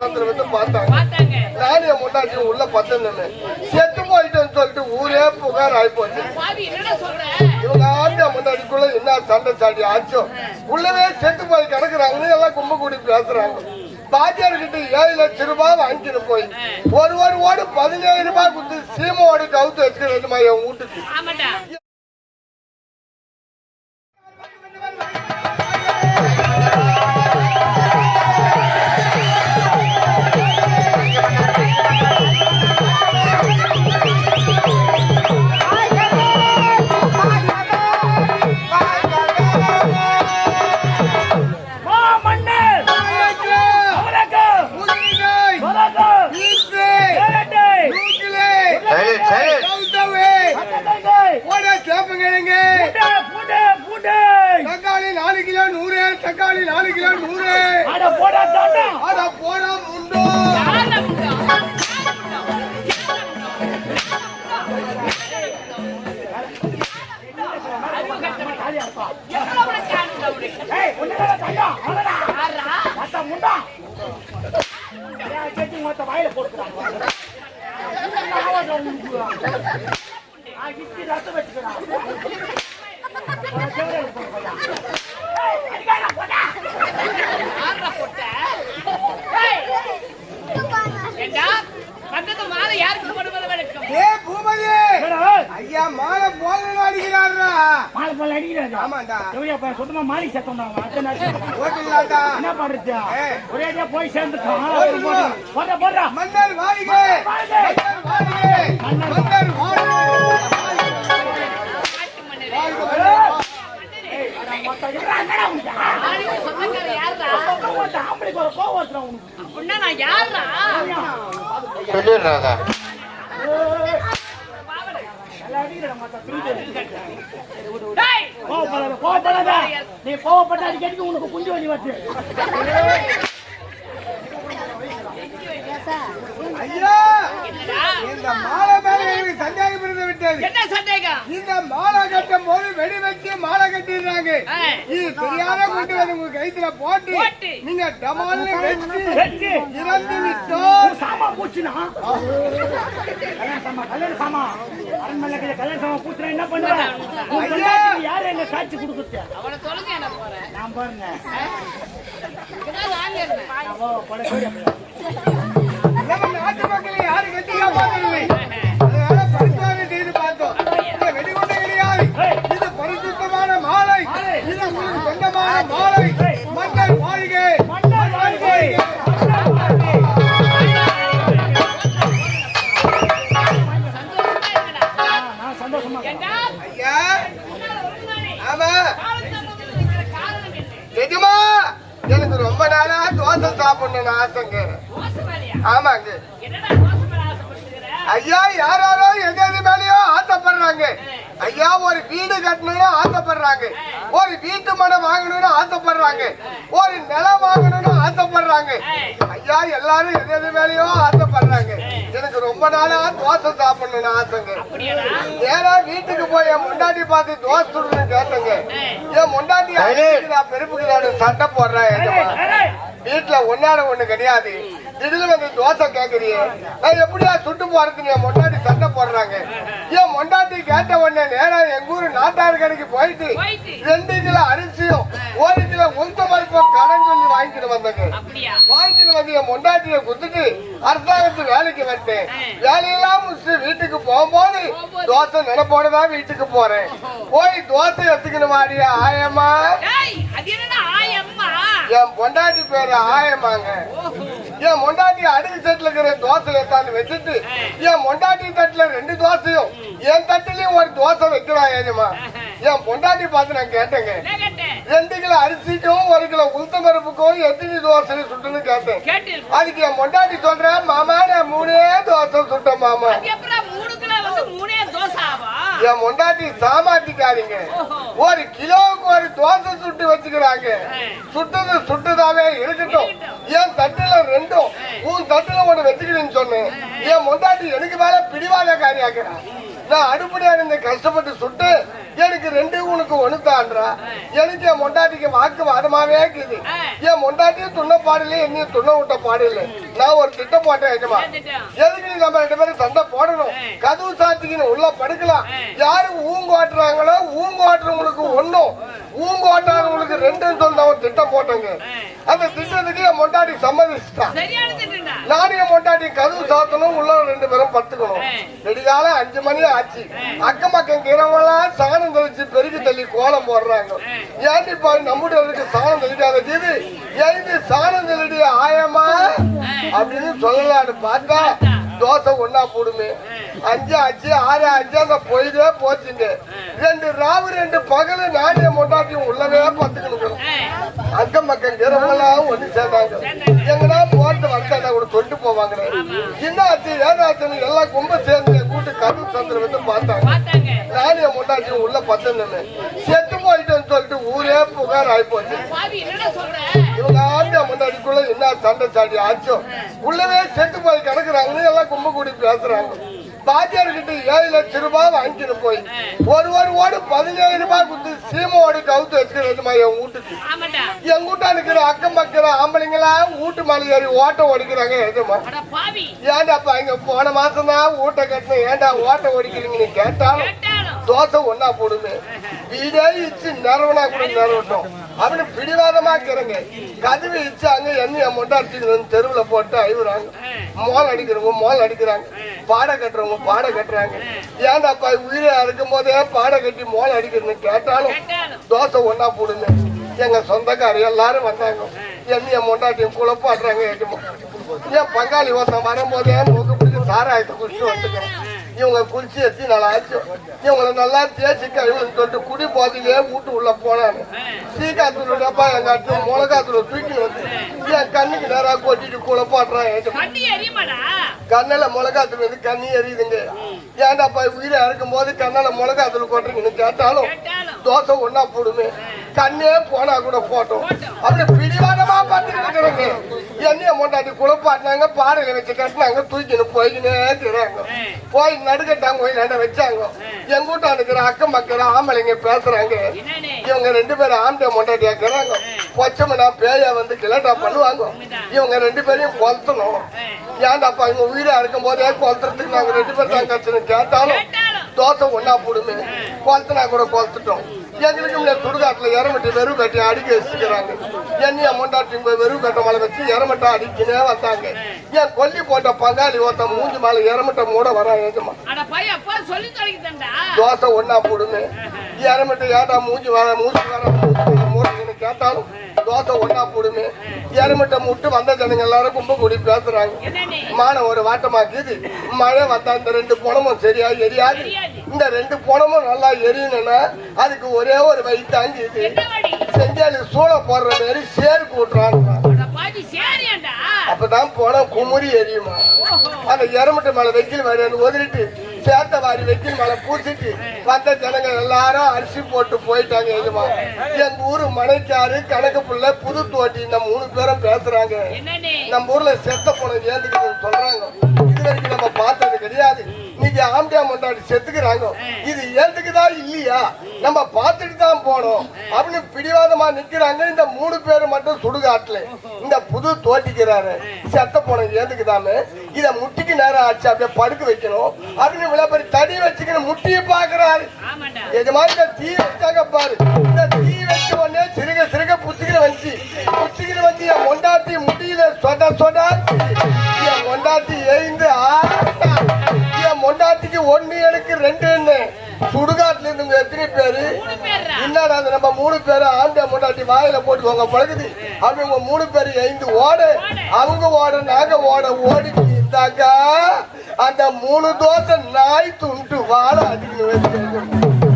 ஒருத்தர் வந்து பார்த்தாங்க. நானும் என் முன்னாடி உள்ள பத்தன்னு செத்து போயிட்டேன்னு சொல்லிட்டு ஊரே புகார் ஆயிப்போச்சு. இவங்க ஆண்டு முன்னாடிக்குள்ள என்ன சண்டை சாடி ஆச்சோ உள்ளவே செத்து போய் கிடக்குறாங்கன்னு எல்லாம் கும்ப கூடி பேசுறாங்க. பாஜியார்கிட்ட 7 லட்சம் ரூபாய் வாங்கிட்டு போய் ஒரு ஓடு 17 ரூபாய் கொடுத்து சீமோடு கவுத்து வச்சுக்கிறதுமா என் வீட்டுக்கு. தக்காளி 4 கிலோ 100, தக்காளி 4 கிலோ 100. அட போடா தாண்டா, அட போடா முண்டோ. ஏய் உன்னடா தாண்டா, அவடா. யாரா? மத்த முண்டா. ஏய் கேட்டி மத்த வாயில போடுறாங்க. ஆவடா முண்டா. ஆ கிட்டி ரத்த வெச்சுடா. ஐயா மாலை போல அடிக்கிறாரா? மாலை போல அடிக்கிறாரு. ஆமாண்டா. சுத்தமா மாறி சத்தம் என்ன பண்றது? ஒரேடியா போய் சேர்ந்துட்டோம். மன்னர் வாழிக, மன்னர் வாழிக, மன்னர் வாழிக. நீ கோவப்பட்ட அடிக்கடி உனக்கு குஞ்சு வலி வருது. ஐயா இந்த மாலை மேல எனக்கு சந்தேகம் இருந்து விட்டது. என்ன சந்தேகம்? இந்த மாலை கட்டும் போது வெடி வச்சு மாலை கட்டிடுறாங்க. இது தெரியாத கொண்டு வந்து உங்க கைத்துல போட்டு நீங்க டமால்னு வெச்சு இறந்து விட்டோம். சாமா பூச்சினா கல்யாண சாமா அரண்மனையில கல்யாண சாமா பூச்சினா என்ன பண்ணுவ? ஐயா யாரு என்ன சாட்சி கொடுக்குது? அவனை சொல்லுங்க. என்ன போறேன் நான் பாருங்க. நாட்டு மக்களை யாரு கட்டி காப்பாற்றவில்லை. அதனால பரிசோதனை செய்து பார்த்தோம். இது வெடிகுண்டு கிடையாது. இது பரிசுத்தமான மாலை. இது உங்களுக்கு சொந்தமான மாலை. மன்னர் வாழ்க, மன்னர் வாழ்க. சந்தோஷமா ஐயா. ஆமா எதுமா எனக்கு ரொம்ப நாளா தோசை சாப்பிடணும்னு ஆசைங்க. ஆமாங்க ஐயா. யாராரோ எது மேலேயோ ஆசைப்படுறாங்க ஐயா. ஒரு வீடு கட்டணும்னு ஆசைப்படுறாங்க, ஒரு வீட்டு மனம் வாங்கணும்னு ஆசைப்படுறாங்க, ஒரு நிலம் வாங்கணும்னு ஆசைப்படுறாங்க ஐயா. எல்லாரும் எது மேலேயோ ஆசைப்படுறாங்க. எனக்கு ரொம்ப நாளா தோசை சாப்பிடணும்னு ஆசைங்க. நேரா வீட்டுக்கு போய் என் முண்டாட்டி பார்த்து தோசை சுடுன்னு கேட்டேங்க. என் முண்டாட்டி நான் பெருப்புக்கு சட்டை போடுறேன். வீட்டுல ஒன்னாட ஒண்ணு கிடையாது. இதுல வந்து தோசை கேக்குறியே நான் எப்படியா சுட்டு போறதுன்னு என் மொண்டாட்டி சண்டை போடுறாங்க. என் மொண்டாட்டி கேட்ட உடனே நேரம் எங்க ஊரு நாட்டாறு கடைக்கு போயிட்டு 2 கிலோ அரிசியும் 1 கிலோ உளுத்த பருப்பும் கடன் சொல்லி வாங்கிட்டு வந்தேங்க. வாங்கிட்டு வந்து என் மொண்டாட்டியை குடுத்துட்டு அரசாங்கத்து வேலைக்கு வந்தேன். வேலையெல்லாம் முடிச்சு வீட்டுக்கு போகும்போது தோசை நினைப்போடுதான் வீட்டுக்கு போறேன். போய் தோசை எடுத்துக்கணும் மாடியா ஆயம்மா. என் பொண்டாட்டி பேரு ஆயமாங்க. என் மொண்டாட்டி அடுக்கு செட்டுல இருக்கிற தோசை எடுத்தாந்து வச்சுட்டு என் மொண்டாட்டி தட்டுல 2 தோசையும் என் தட்டுலயும் ஒரு தோசை வைக்கிறான் ஏஜமா. என் பொண்டாட்டி பார்த்து நான் கேட்டேங்க. 2 கிலோ அரிசிக்கும் 1 கிலோ உளுத்த பருப்புக்கும் எத்தனை தோசை சுட்டுன்னு கேட்டேன். அதுக்கு என் பொண்டாட்டி சொல்றேன், மாமா நான் 3 தோசை சுட்டேன் மாமா. என் மொண்டாட்டி சாமாட்டிக்காரிங்க. 1 கிலோவுக்கு 1 தோசை சுட்டு வச்சுக்கிறாங்க. சுட்டது சுட்டுதாவே இருக்கட்டும். என் தட்டுல 2 உன் தட்டுல 1 வச்சுக்கிறேன்னு சொன்னேன். என் மொண்டாட்டி எனக்கு மேல பிடிவாத காரியாக்குறான். நான் அடுப்படியா இந்த கஷ்டப்பட்டு சுட்டு எனக்கு 2 உனக்கு 1 தான்றா. எனக்கு என் மொண்டாட்டிக்கு வாக்கு வாதமாவே இருக்குது. என் மொண்டாட்டியும் துண்ண பாடல, என்னையும் துண்ண விட்ட பாடல. நான் ஒரு திட்டம் போட்டேன் ஏஜமா. எதுக்கு நம்ம 2 பேரும் சண்டை போடணும்? கதவு சாத்திக்கின்னு உள்ள படுக்கலாம். யாரு ஊங்கு ஓட்டுறாங்களோ ஊங்கு ஓட்டுறவங்களுக்கு 1, ஊங்கு ஓட்டாதவங்களுக்கு 2 சொல்லி ஒரு திட்டம் போட்டேங்க. அந்த திட்டத்துக்கு என் மொண்டாட்டி சம்மதிச்சுட்டான். நானும் என் மொண்டாட்டி கதவு சாத்தணும், உள்ள 2 பேரும் படுத்துக்கணும். வெடிகால 5 மணி ஆச்சு. அக்கம் பக்கம் கிரவெல்லாம் சாணம் தெளிச்சு பெருக்கி தள்ளி கோலம் போடுறாங்க. ஏன்டி பாரு நம்முடைய சாணம் தெளிக்காத ஜீவி, எழுதி சாணம் தெளிடி ஆயமா அப்படின்னு சொல்லலான்னு பார்த்தா தோசை ஒன்னா போடுமே. 5 ஆச்சு 6 ஆச்சு, அந்த பொய்தே போச்சுங்க. 2 ராவு 2 பகல் நானே மொண்டாட்டியும் உள்ளவே பத்துக்கணும். அக்கம் பக்கம் கிரவெல்லாம் ஒண்ணு சேர்ந்தாங்க. எங்கன்னா போட்டு வந்தாண்டா கூட தொட்டு போவாங்க. என்ன ஆச்சு ஏதாச்சுன்னு எல்லாம் கும்ப சேர்ந்து கூட்டு கரு சந்திர வந்து பார்த்தாங்க. நானே மொண்டாட்டியும் உள்ள பத்துன்னு செத்து போயிட்டேன்னு சொல்லிட்டு ஊரே புகார் ஆயிப்போச்சு. இவங்க ஆண்டியா மொண்டாட்டிக்குள்ள என்ன சண்டை சாடி ஆச்சோ உள்ளவே செத்து போய் கிடக்குறாங்கன்னு எல்லாம் கும்ப கூடி பேசுறாங்க. பாத்தியார் கிட்ட 7 லட்சம் ரூபாய் வாங்கிட்டு போய் ஒரு ஓடு 17 ரூபாய் கொடுத்து சீமோடு கவுத்து வச்சுக்கிறதுமா என் வீட்டுக்கு. என் வீட்டா இருக்கிற அக்கம் பக்கிற ஆம்பளைங்களா வீட்டு மலை ஏறி ஓட்ட ஓடிக்கிறாங்க. எதுமா ஏண்டாப்பா இங்க போன மாசம் தான் வீட்டை கட்டின, ஏண்டா ஓட்ட ஓடிக்கிறீங்கன்னு கேட்டாலும் தோசை ஒன்னா போடுமே. வீடே இச்சு நிறவனா கூட நிறவட்டும் அப்படின்னு பிடிவாதமாக்குறங்க. கதவு இச்சாங்க, எண்ணெய மொண்டாட்டி தெருவுல போட்டு அழுகுறாங்க. மோல் அடிக்கிறவங்க மோல் அடிக்கிறாங்க, பாடை கட்டுறவங்க பாடை கட்டுறாங்க. ஏண்டாப்பா உயிரை இருக்கும் போதே பாடை கட்டி மோல் அடிக்கிறதுன்னு கேட்டாலும் தோசை ஒன்னா போடுங்க. எங்க சொந்தக்கார எல்லாரும் வந்தாங்க. எண்ணெய மொண்டாட்டியும் குழப்பாடுறாங்க. என் பங்காளி ஒருத்தன் வரும்போதே மூக்கு பிடிச்சி சாராயத்தை குடிச்சு வந்துக்கிறேன். இவங்க குளிச்சு எத்தி நாள் ஆச்சு. இவங்களை நல்லா தேய்ச்சி கழுவுன்னு சொல்லிட்டு குடி போதிலே வீட்டு உள்ள போனாங்க. சீக்காத்தூள் டப்பா எங்க அட்டு மிளகாத்தூள் தூக்கி வந்து என் கண்ணுக்கு நேராக கொட்டிட்டு குழப்பாடுறான். கண்ணில மிளகாத்தூள் வந்து கண்ணி எரியுதுங்க. ஏன்டாப்பா உயிரை இருக்கும் போது கண்ணில மிளகாத்தூள் கொட்டுறீங்கன்னு கேட்டாலும் தோசை ஒன்னா போடுமே. கண்ணே போனா கூட போட்டோம் அப்படி பிடிவாதமா பார்த்துட்டு இருக்கிறாங்க. எண்ணெய மொண்டாட்டி குழப்பாட்டினாங்க, பாடையில வச்சு கட்டினாங்க, தூக்கின்னு போய்க்கினே இருக்கிறாங்க. போய் நடுக்கட்டாங்க, போய் நட வச்சாங்க. எங்க வீட்டா இருக்கிற அக்கம் பக்கம் ஆம்பளைங்க பேசுறாங்க. இவங்க 2 பேரும் ஆம்பளை மொண்டாட்டியா இருக்கிறாங்க. பொச்சமனா பேயா வந்து கிளட்டா பண்ணுவாங்க. இவங்க 2 பேரையும் கொளுத்தணும். ஏன்டாப்பா இவங்க உயிரா இருக்கும் போதே கொளுத்துறதுக்கு நாங்க 2 பேர் தான் கட்சின்னு கேட்டாலும் தோசை ஒன்னா போடுமே. கொளுத்துனா கூட கொளுத்துட்டோம். எங்களுக்கு சுடுகாட்டுல இறமட்டி வெறும் கட்டி அடிக்க வச்சுக்கிறாங்க. எண்ணெய மொண்டாட்டி வெறும் கட்ட மலை வச்சு இறமட்டா அடிக்கினே வந்தாங்க. ஏன் கொல்லி போட்ட பங்காளி ஒருத்த மூஞ்சி மேல இறமட்ட மூட வரான். தோசை ஒன்னா போடுமே. இறமட்ட ஏடா மூஞ்சி வர மூடுன்னு கேட்டாலும் தோசை ஒன்னா போடுமே. இறமட்ட முட்டு வந்த ஜனங்க எல்லாரும் கும்ப கூடி பேசுறாங்க. மான ஒரு வாட்டமாக்குது. மழை வந்தா இந்த 2 பொணமும் சரியா எரியாது. இந்த 2 பொணமும் நல்லா எரியணும்னா அதுக்கு ஒரே ஒரு வழி தாங்கி செஞ்சாலு சூளை போடுற மாதிரி சேரு கூட்டுறாங்க. அப்பதான் போனோம் குமுறி எரியுமா. அந்த எரமட்டு மேல வெக்கில் வரையான்னு ஒதுரிட்டு சேத்த வாரி வெக்கில் மேல பூசிட்டு வந்த ஜனங்க எல்லாரும் அரிசி போட்டு போயிட்டாங்க. எஜமா எங்க ஊரு மனைக்காரு கணக்கு புள்ள புது தோட்டி இந்த 3 பேரும் பேசுறாங்க. நம்ம ஊர்ல செத்த போன ஏந்துக்குதுன்னு சொல்றாங்க. இது வரைக்கும் நம்ம பார்த்தது கிடையாது. இன்னைக்கு ஆம்பியா மொண்டாடி செத்துக்கிறாங்க. இது ஏந்துக்குதா இல்லையா நம்ம பார்த்துட்டு தான் போனோம் அப்படின்னு பிடிவாதமா நிக்கிறாங்க. இந்த 3 பேர் மட்டும் சுடுகாட்டுல இந்த புது தோட்டிக்கிறாரு. செத்த போன ஏந்துக்குதாமே இத முட்டிக்கு நேரம் ஆச்சு அப்படியே படுக்க வைக்கணும் அப்படின்னு விளம்பரி தடி வச்சுக்கிற முட்டியை பாக்குறாரு. இது மாதிரி தீ வச்சாங்க பாரு. இந்த தீ வச்ச உடனே சிறுக சிறுக புத்திக்கிற வந்து என் மொண்டாட்டி முடியல சொட சொடா. என் மொண்டாட்டி எழுந்து என் மொண்டாட்டிக்கு 1 எனக்கு 2 சுடுகாட்டுல இருந்து எத்தனை பேரு என்னடா நம்ம 3 பேரு ஆண்ட மொண்டாட்டி வாயில போட்டுக்கோங்க பழகுது. அவங்க 3 பேரு எழுந்து ஓட அவங்க ஓட நாங்க ஓடிட்டு இருந்தாக்கா அந்த 3 தோசை நாய் துண்டு வாழ அதிகம்